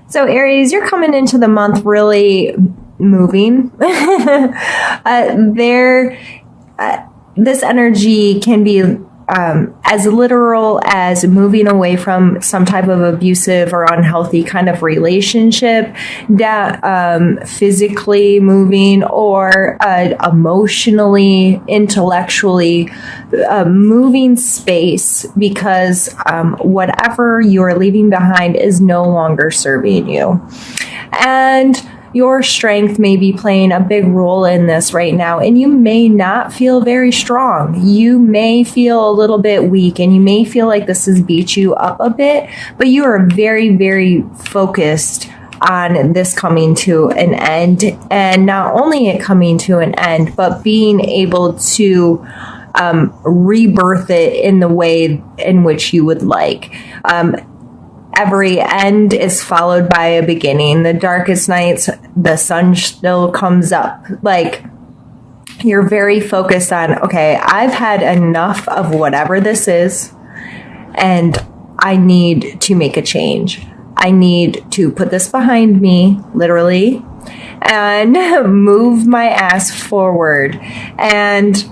So Aries, you're coming into the month really moving. This energy can be as literal as moving away from some type of abusive or unhealthy kind of relationship, that physically moving, or emotionally, intellectually moving space, because whatever you're leaving behind is no longer serving you. And your strength may be playing a big role in this right now, and you may not feel very strong. You may feel a little bit weak, and you may feel like this has beat you up a bit, but you are very, very focused on this coming to an end, and not only it coming to an end, but being able to rebirth it in the way in which you would like. Every end is followed by a beginning. The darkest nights, the sun still comes up. Like, you're very focused on, okay, I've had enough of whatever this is, and I need to make a change. I need to put this behind me, literally, and move my ass forward. And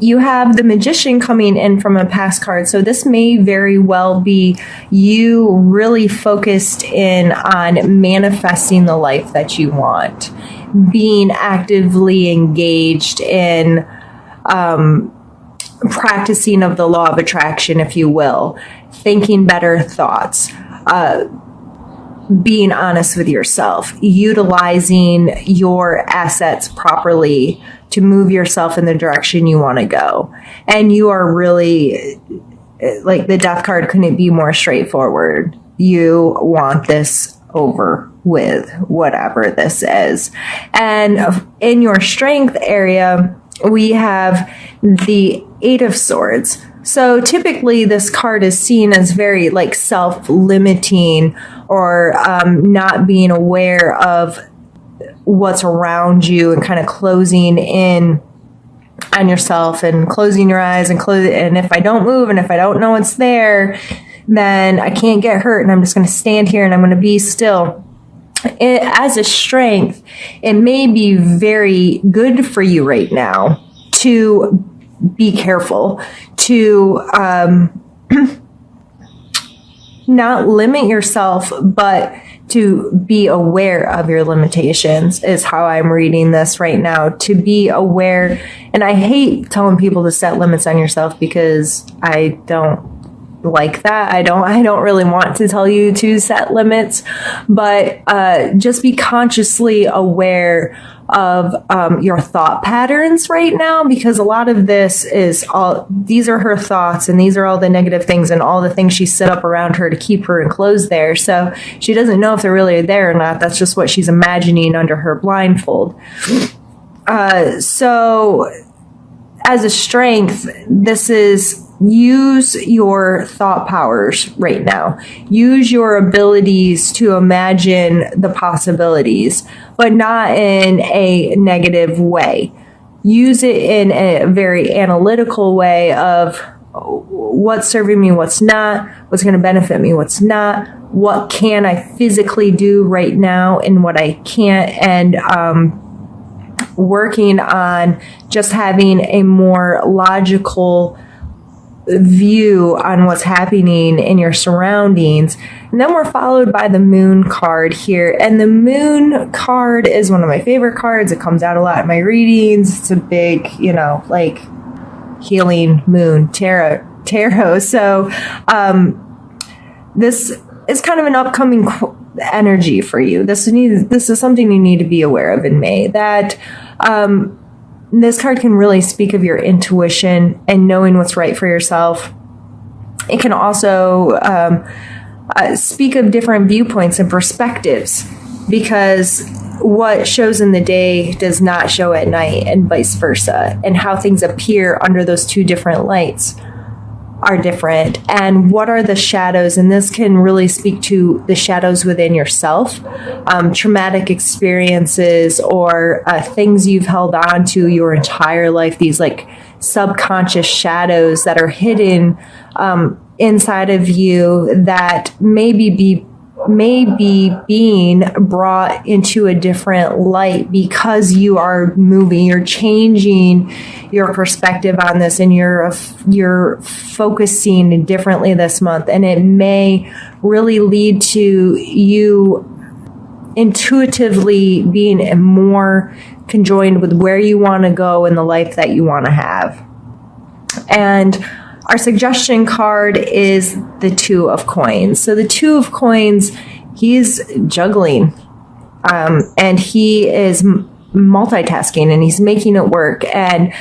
you have the Magician coming in from a past card. So this may very well be you really focused in on manifesting the life that you want, being actively engaged in practicing of the law of attraction, if you will, thinking better thoughts, being honest with yourself, utilizing your assets properly to move yourself in the direction you want to go. And you are really, like, the Death card couldn't be more straightforward. You want this over with, whatever this is. And in your strength area, we have the Eight of Swords. So typically this card is seen as very like self-limiting, or not being aware of what's around you, and kind of closing in on yourself and closing your eyes, and if I don't move and if I don't know what's there, then I can't get hurt, and I'm just going to stand here and I'm going to be still. As a strength, it may be very good for you right now to be careful, to not limit yourself, but to be aware of your limitations, is how I'm reading this right now. To be aware. And I hate telling people to set limits on yourself, because I don't like that. I don't really want to tell you to set limits, but just be consciously aware of your thought patterns right now, because a lot of this is these are her thoughts, and these are all the negative things and all the things she set up around her to keep her enclosed there. So she doesn't know if they're really there or not. That's just what she's imagining under her blindfold. So as a strength, this is use your thought powers right now. Use your abilities to imagine the possibilities, but not in a negative way. Use it in a very analytical way of what's serving me, what's not, what's going to benefit me, what's not, what can I physically do right now and what I can't, and working on just having a more logical view on what's happening in your surroundings. And then we're followed by the Moon card here. And the Moon card is one of my favorite cards. It comes out a lot in my readings. It's a big, like healing moon, Taro. So this is kind of an upcoming energy for you. This is something you need to be aware of in May. That this card can really speak of your intuition and knowing what's right for yourself. It can also speak of different viewpoints and perspectives, because what shows in the day does not show at night, and vice versa. And how things appear under those two different lights are different. And what are the shadows? And this can really speak to the shadows within yourself, traumatic experiences, or things you've held on to your entire life, these like subconscious shadows that are hidden inside of you, that maybe be may be being brought into a different light because you are moving, you're changing your perspective on this, and you're focusing differently this month, and it may really lead to you intuitively being more conjoined with where you want to go in the life that you want to have. And our suggestion card is the Two of Coins. So the Two of Coins, he's juggling, and he is multitasking, and he's making it work. And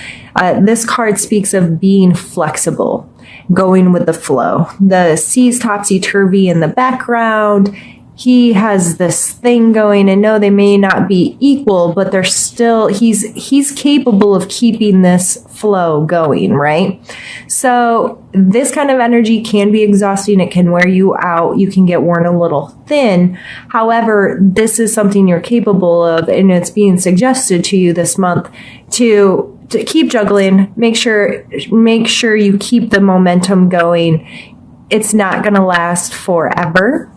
this card speaks of being flexible, going with the flow. The sea's topsy-turvy in the background. He has this thing going, and no, they may not be equal, but they're still, he's capable of keeping this flow going, right? So this kind of energy can be exhausting. It can wear you out. You can get worn a little thin. However, this is something you're capable of, and it's being suggested to you this month to keep juggling. Make sure you keep the momentum going. It's not going to last forever.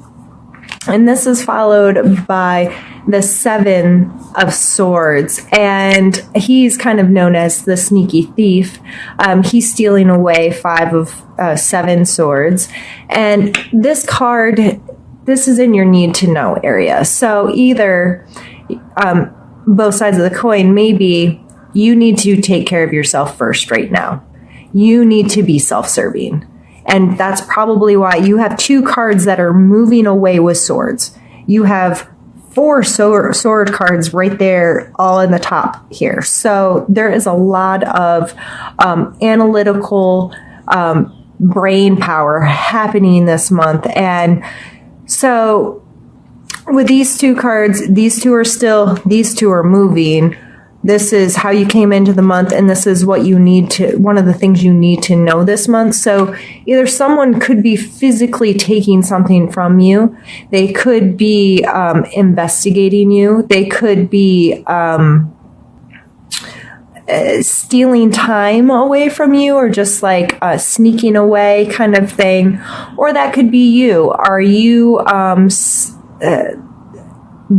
And this is followed by the Seven of Swords. And he's kind of known as the sneaky thief. He's stealing away 5 of 7 swords. And this card, this is in your need to know area. So either both sides of the coin, maybe you need to take care of yourself first right now. You need to be self-serving. And that's probably why you have 2 cards that are moving away with swords. You have 4 sword cards right there, all in the top here. So there is a lot of analytical brain power happening this month. And so with these 2 cards, these two are moving. This is how you came into the month, and this is what you need to, one of the things you need to know this month. So either someone could be physically taking something from you. They could be investigating you. They could be stealing time away from you, or just like sneaking away kind of thing. Or that could be you. Are you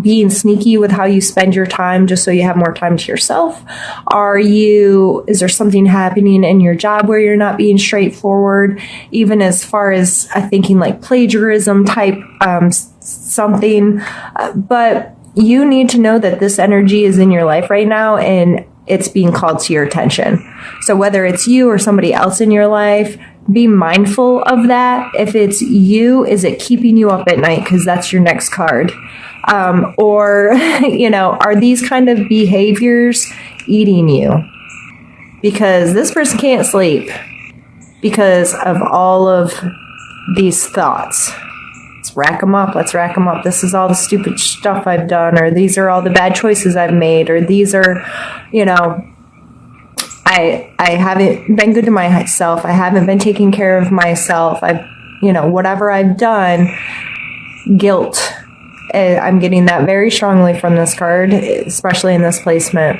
being sneaky with how you spend your time just so you have more time to yourself? Is there something happening in your job where you're not being straightforward, even as far as thinking like plagiarism type something? But you need to know that this energy is in your life right now, and it's being called to your attention. So whether it's you or somebody else in your life, be mindful of that. If it's you, is it keeping you up at night? Because that's your next card. Or, are these kind of behaviors eating you? Because this person can't sleep because of all of these thoughts. Let's rack them up. This is all the stupid stuff I've done, or these are all the bad choices I've made, or these are, I haven't been good to myself. I haven't been taking care of myself. Whatever I've done, guilt. I'm getting that very strongly from this card, especially in this placement.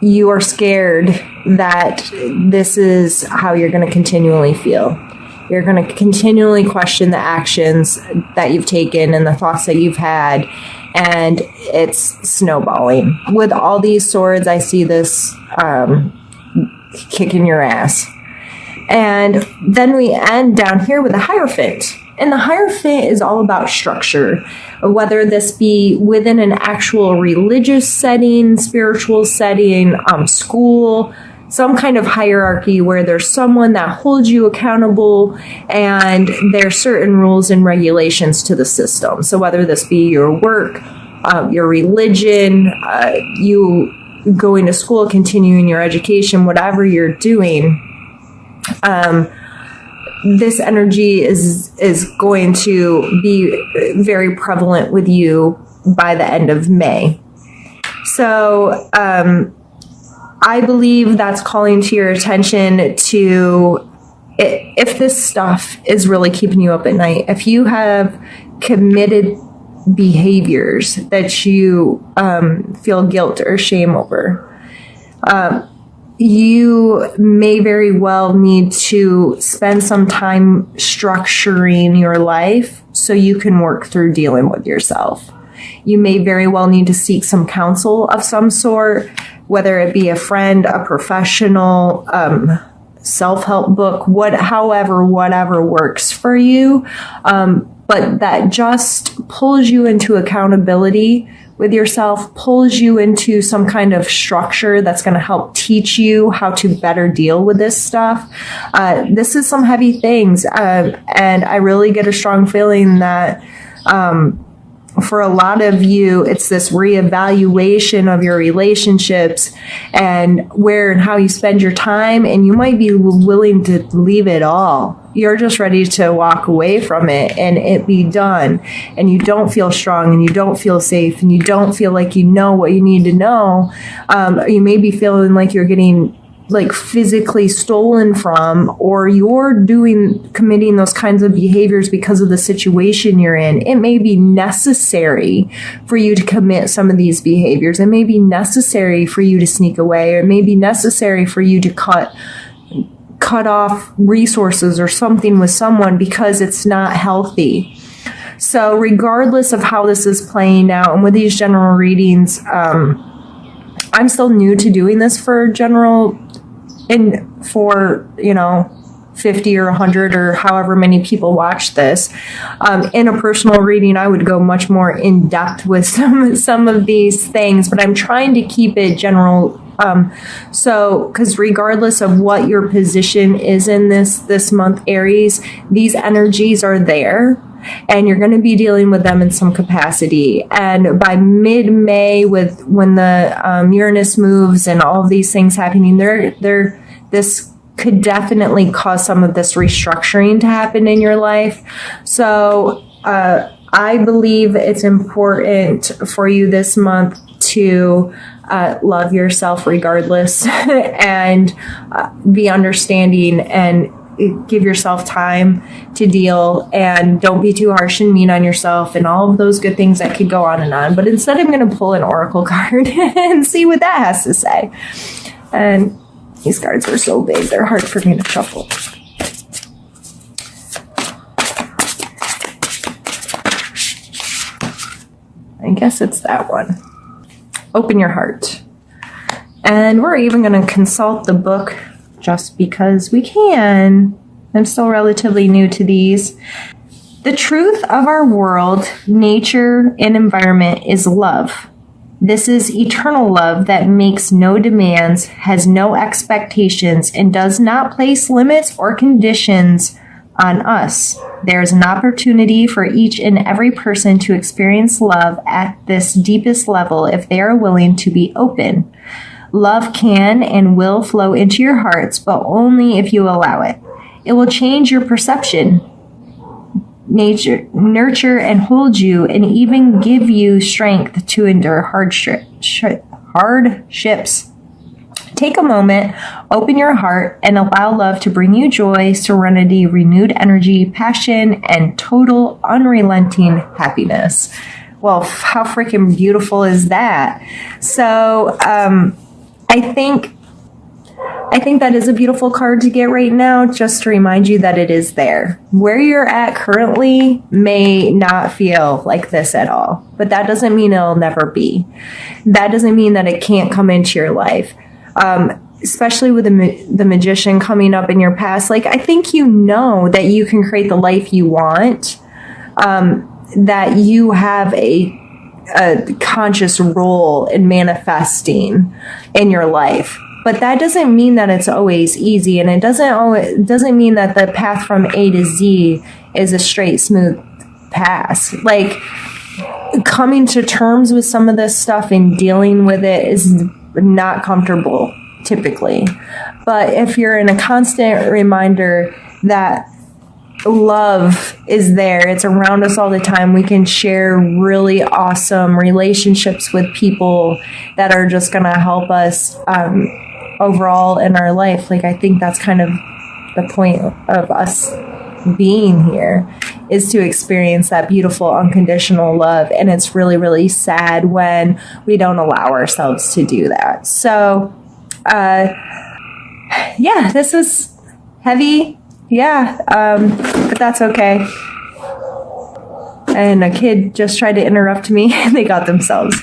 You are scared that this is how you're going to continually feel. You're going to continually question the actions that you've taken and the thoughts that you've had, and it's snowballing. With all these swords, I see this kicking your ass. And then we end down here with the Hierophant. And the Hierophant is all about structure, whether this be within an actual religious setting, spiritual setting, school, some kind of hierarchy where there's someone that holds you accountable, and there's certain rules and regulations to the system. So whether this be your work, your religion, you going to school, continuing your education, whatever you're doing, this energy is going to be very prevalent with you by the end of May. So I believe that's calling to your attention to, if this stuff is really keeping you up at night, if you have committed behaviors that you feel guilt or shame over, you may very well need to spend some time structuring your life so you can work through dealing with yourself. You may very well need to seek some counsel of some sort, whether it be a friend, a professional, self-help book, whatever works for you. But that just pulls you into accountability with yourself, pulls you into some kind of structure that's going to help teach you how to better deal with this stuff. This is some heavy things. And I really get a strong feeling that, for a lot of you, it's this reevaluation of your relationships and where and how you spend your time. And you might be willing to leave it all. You're just ready to walk away from it and it be done. And you don't feel strong and you don't feel safe and you don't feel like you know what you need to know. You may be feeling like you're getting like physically stolen from, or you're committing those kinds of behaviors because of the situation you're in. It may be necessary for you to commit some of these behaviors. It may be necessary for you to sneak away, or it may be necessary for you to cut off resources or something with someone because it's not healthy. So regardless of how this is playing out, and with these general readings, I'm still new to doing this for general, and for, 50 or 100 or however many people watch this. In a personal reading, I would go much more in depth with some of these things, but I'm trying to keep it general. Because regardless of what your position is in this month, Aries, these energies are there. And you're going to be dealing with them in some capacity. And by mid-May, when the Uranus moves and all of these things happening, this could definitely cause some of this restructuring to happen in your life. So I believe it's important for you this month to love yourself regardless and be understanding and give yourself time to deal, and don't be too harsh and mean on yourself and all of those good things that could go on and on. But instead, I'm going to pull an oracle card and see what that has to say. And these cards are so big, they're hard for me to shuffle. I guess it's that one. Open your heart. And we're even going to consult the book just because we can. I'm still relatively new to these. The truth of our world, nature, and environment is love. This is eternal love that makes no demands, has no expectations, and does not place limits or conditions on us. There is an opportunity for each and every person to experience love at this deepest level if they are willing to be open. Love can and will flow into your hearts, but only if you allow it. It will change your perception, nurture and hold you, and even give you strength to endure hardships. Take a moment, open your heart, and allow love to bring you joy, serenity, renewed energy, passion, and total unrelenting happiness. Well, how freaking beautiful is that? So, I think that is a beautiful card to get right now, just to remind you that it is there. Where you're at currently may not feel like this at all, but that doesn't mean it'll never be. That doesn't mean that it can't come into your life. Especially with the magician coming up in your past, like, I think you know that you can create the life you want, that you have a conscious role in manifesting in your life. But that doesn't mean that it's always easy, and it doesn't mean that the path from A to Z is a straight, smooth path. Like, coming to terms with some of this stuff and dealing with it is not comfortable, typically. But if you're in a constant reminder that love is there, it's around us all the time, we can share really awesome relationships with people that are just going to help us overall in our life. Like, I think that's kind of the point of us being here, is to experience that beautiful unconditional love. And it's really, really sad when we don't allow ourselves to do that. So yeah, this was heavy. Yeah, but that's okay. And a kid just tried to interrupt me and they got themselves.